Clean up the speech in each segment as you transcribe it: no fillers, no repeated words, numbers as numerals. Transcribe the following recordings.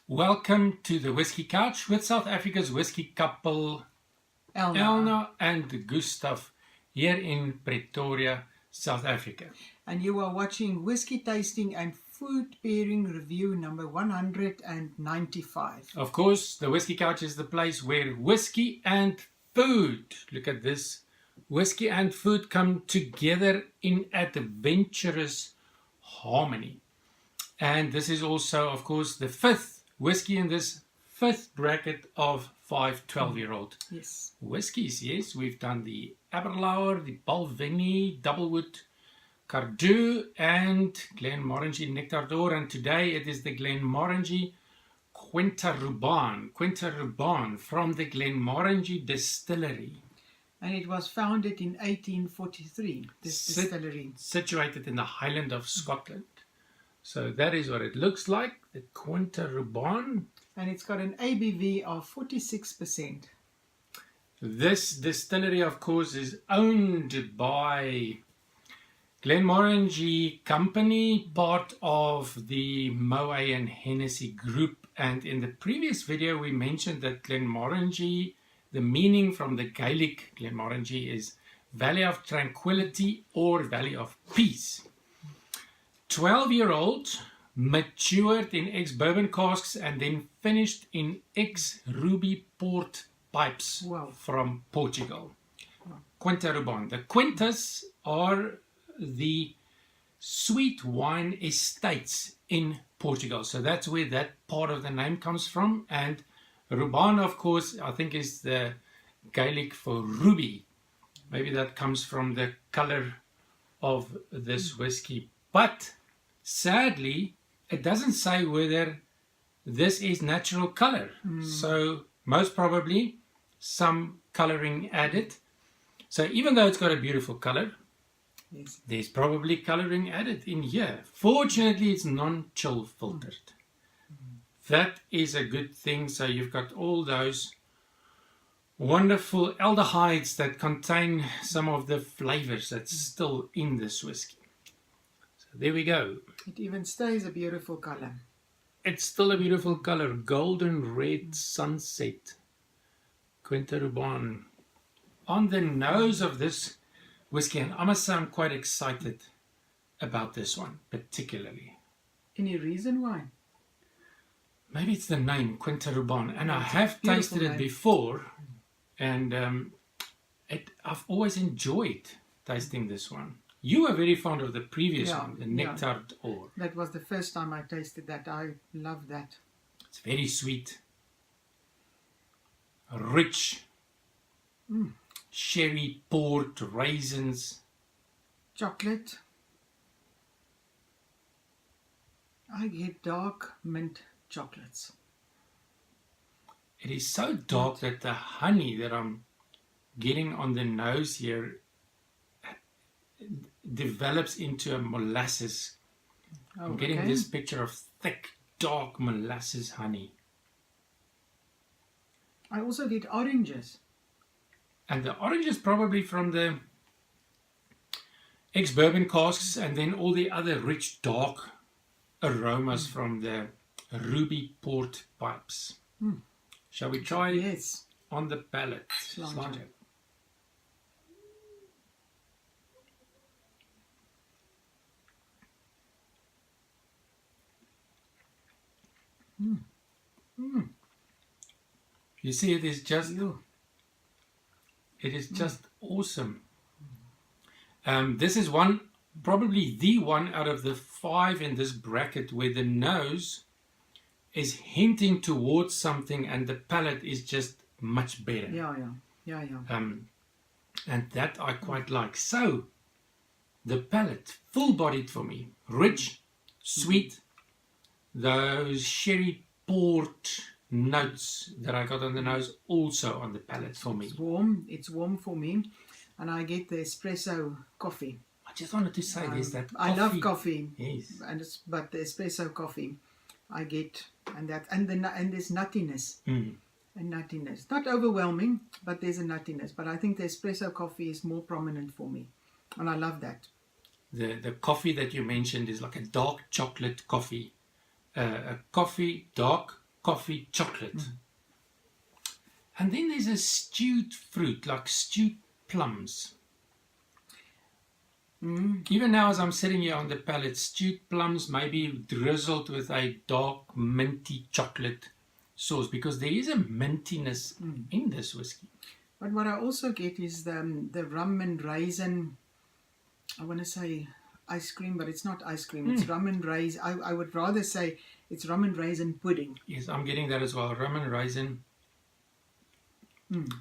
Welcome to the Whisky Couch with South Africa's whisky couple Elna and Gustav here in Pretoria, South Africa. And you are watching Whisky Tasting and Food Pairing Review number 195. Of course, the Whisky Couch is the place where whisky and food, look at this, whisky and food come together in adventurous harmony. And this is also, of course, the fifth whisky in this fifth bracket of 5 12-year-old whiskies. Yes, we've done the Aberlour, the Balvenie, Doublewood, Cardew, and Glenmorangie Nectar d'Or. And today it is the Glenmorangie Quinta Ruban from the Glenmorangie Distillery. And it was founded in 1843, this distillery. Situated in the Highlands of Scotland. So that is what it looks like, the Quinta Ruban. And it's got an ABV of 46%. This distillery, of course, is owned by Glenmorangie Company, part of the Moet Hennessy group. And in the previous video, we mentioned that Glenmorangie, the meaning from the Gaelic Glenmorangie is Valley of Tranquility or Valley of Peace. 12-year-old, matured in ex-Bourbon casks and then finished in ex-Ruby port pipes from Portugal. Quinta Ruban. The Quintas are the sweet wine estates in Portugal. So that's where that part of the name comes from. And Ruban, of course, I think is the Gaelic for ruby. Maybe that comes from the color of this whiskey. But sadly, it doesn't say whether this is natural color. So most probably some coloring added. So even though it's got a beautiful color, there's probably coloring added in here. Fortunately, it's non-chill filtered. That is a good thing. So you've got all those wonderful aldehydes that contain some of the flavors that's still in this whiskey. There we go. It even stays a beautiful color. It's still a beautiful color. Golden red sunset. Quinta Ruban. On the nose of this whiskey, and I must say I'm quite excited about this one, particularly. Any reason why? Maybe it's the name, Quinta Ruban. And I have tasted it before, and I've always enjoyed tasting this one. You were very fond of the previous one, the Nectar d'Or. That was the first time I tasted that. I love that. It's very sweet, rich, sherry, port, raisins. Chocolate. I get dark mint chocolates. It is so dark that the honey that I'm getting on the nose here develops into a molasses. I'm getting this picture of thick, dark molasses honey. I also get oranges. And the oranges probably from the ex-Bourbon casks, and then all the other rich, dark aromas from the ruby port pipes. Shall we try on the palate? Sláinte. You see, it is just awesome. This is probably the one out of the 5 in this bracket where the nose is hinting towards something and the palate is just much better. And that I quite like. So the palate, full-bodied for me, rich, sweet. Those sherry port notes that I got on the nose also on the palate for me. It's warm for me, and I get the espresso coffee. I just wanted to say there's that coffee. I love coffee. Yes. But the espresso coffee I get, and there's nuttiness. And nuttiness. Not overwhelming, but there's a nuttiness. But I think the espresso coffee is more prominent for me, and I love that. The coffee that you mentioned is like a dark chocolate coffee. A dark coffee, chocolate. And then there's a stewed fruit, like stewed plums. Even now as I'm sitting here on the palette, stewed plums maybe drizzled with a dark minty chocolate sauce, because there is a mintiness in this whiskey. But what I also get is the rum and raisin, I want to say ice cream, but it's not ice cream, it's rum and raisin. I would rather say it's rum and raisin pudding. Yes, I'm getting that as well, rum and raisin.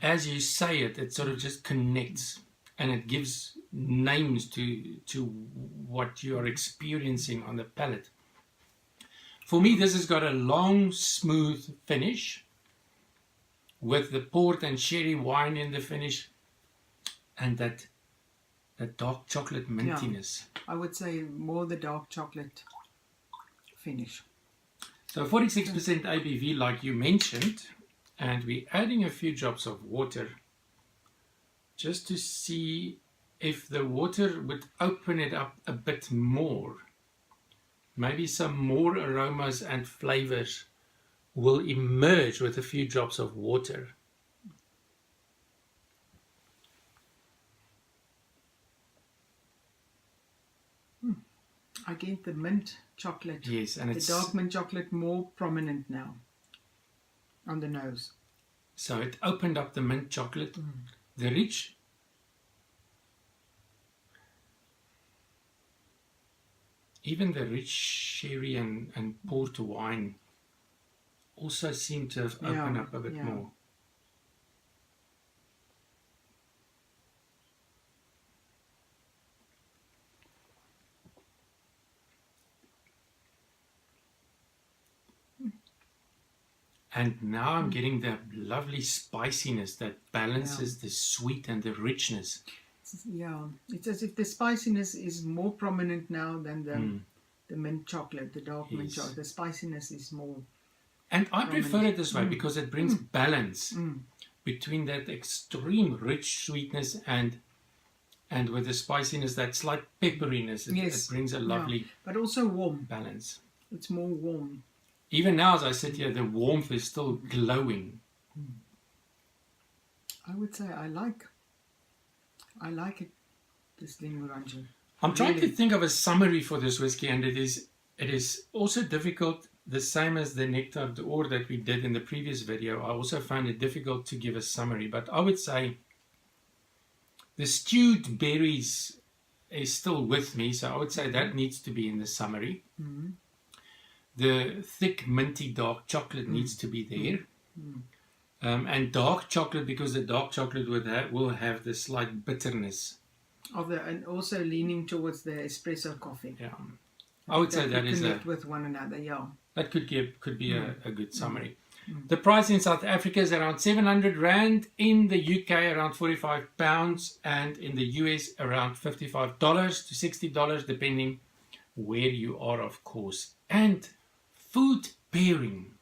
As you say it, it sort of just connects, and it gives names to what you are experiencing on the palate. For me, this has got a long, smooth finish with the port and sherry wine in the finish, and that dark chocolate mintiness. Yeah, I would say more the dark chocolate finish. So 46% ABV, like you mentioned, and we're adding a few drops of water just to see if the water would open it up a bit more. Maybe some more aromas and flavors will emerge with a few drops of water. I get the mint chocolate. Yes, and the dark mint chocolate more prominent now on the nose. So it opened up the mint chocolate. The rich, even the rich sherry and port wine also seem to have opened up a bit more. And now I'm getting that lovely spiciness that balances the sweet and the richness. Yeah, it's as if the spiciness is more prominent now than the mint chocolate, the dark mint chocolate. The spiciness is more. And I prefer it this way because it brings balance between that extreme rich sweetness and with the spiciness, that slight pepperiness. It brings a lovely but also warm balance. It's more warm. Even now as I sit here, the warmth is still glowing. I would say I like it, this Glenmorangie. I'm trying to think of a summary for this whiskey, and it is also difficult, the same as the Nectar d'Or that we did in the previous video. I also found it difficult to give a summary, but I would say the stewed berries is still with me, so I would say that needs to be in the summary. The thick minty dark chocolate needs to be there. And dark chocolate, because the dark chocolate will have the slight bitterness. And also leaning towards the espresso coffee. Yeah, I would say that is connect with one another. Yeah, that could be a good summary. The price in South Africa is around 700 Rand, in the UK around £45, and in the US around $55 to $60, depending where you are, of course. And food pairing.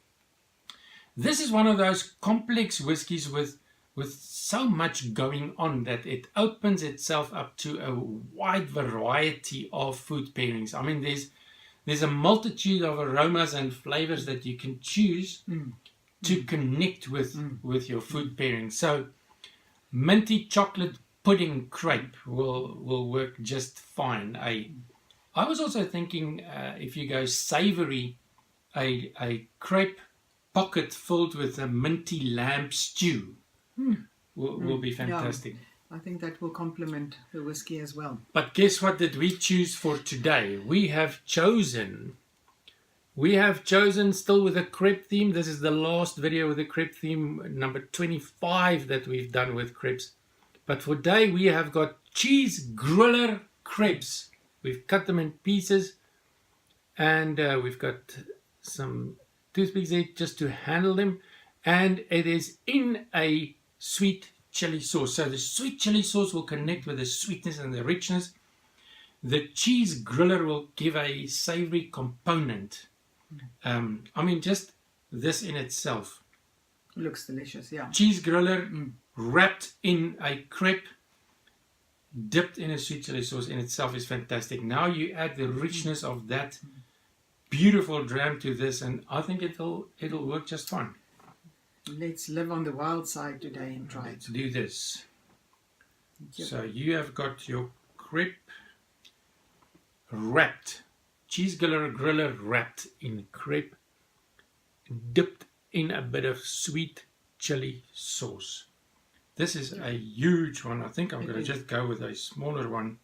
This is one of those complex whiskies with so much going on that it opens itself up to a wide variety of food pairings. I mean, there's a multitude of aromas and flavors that you can choose to connect with your food pairing. So minty chocolate pudding crepe will work just fine. I was also thinking if you go savory, a crepe pocket filled with a minty lamb stew will be fantastic. Yeah, I think that will complement the whiskey as well. But guess what did we choose for today? We have chosen still with a crepe theme. This is the last video with a crepe theme, number 25 that we've done with crepes. But for today we have got cheese griller crepes. We've cut them in pieces, and we've got some toothpicks there just to handle them, and it is in a sweet chili sauce. So the sweet chili sauce will connect with the sweetness and the richness. The cheese griller will give a savory component. I mean, just this in itself looks delicious. Yeah, cheese griller wrapped in a crepe, dipped in a sweet chili sauce in itself is fantastic. Now you add the richness of that beautiful dram to this, and I think it'll work just fine. Let's live on the wild side today and try Let's do this. Yep. So you have got your crepe wrapped, cheese griller wrapped in crepe, dipped in a bit of sweet chili sauce. This is a huge one. I think I'm going to just go with a smaller one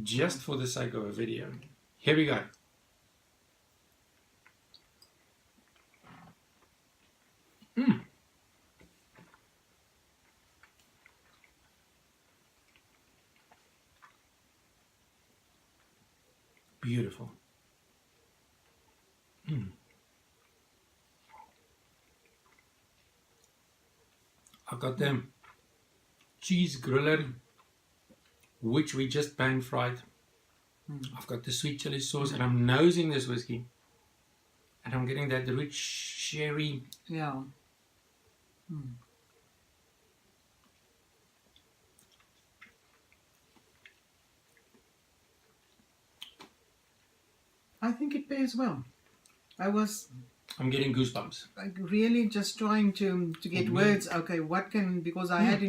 just for the sake of a video. Here we go. Beautiful. I've got the cheese griller, which we just pan fried. I've got the sweet chili sauce, and I'm nosing this whiskey, and I'm getting that rich sherry. Yeah. I think it pairs well. I'm getting goosebumps. Like really just trying to get words. Okay, what can, because I had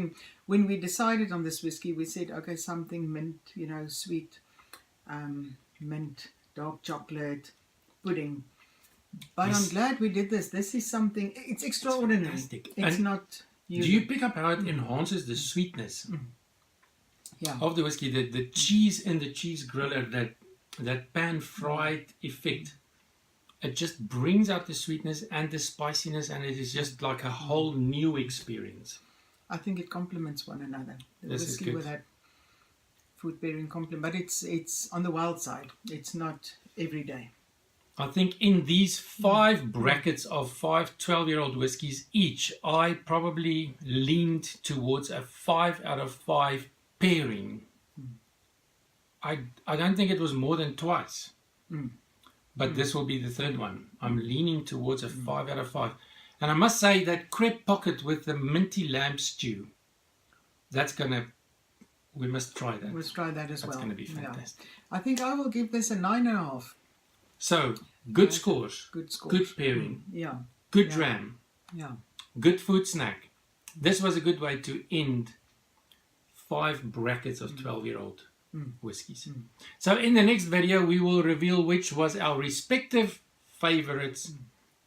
when we decided on this whiskey, we said, okay, something mint, sweet, mint, dark chocolate, pudding. But I'm glad we did this. This is something, it's extraordinary. Fantastic. It's And not do you pick up how it enhances the sweetness of the whiskey? The cheese in the cheese griller, that pan fried effect. It just brings out the sweetness and the spiciness, and it is just like a whole new experience. I think it complements one another. The This is whiskey good. with that food pairing complement, but it's on the wild side. It's not every day. I think in these 5 brackets of 5 12-year-old whiskies each, I probably leaned towards a 5 out of 5 pairing. I don't think it was more than twice. But this will be the third one. I'm leaning towards a 5 out of 5. And I must say that crepe pocket with the minty lamb stew, we must try that. Let's try that as well. That's going to be fantastic. Yeah. I think I will give this a 9.5. So, good scores. Good scores. Good pairing. Yeah. Good dram. Yeah. Good food snack. This was a good way to end 5 brackets of 12-year-old whiskies. So in the next video we will reveal which was our respective favorites.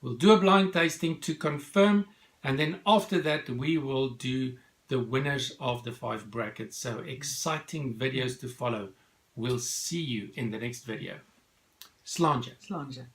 We'll do a blind tasting to confirm, and then after that we will do the winners of the 5 brackets. So exciting videos to follow. We'll see you in the next video. Slàinte. Slàinte.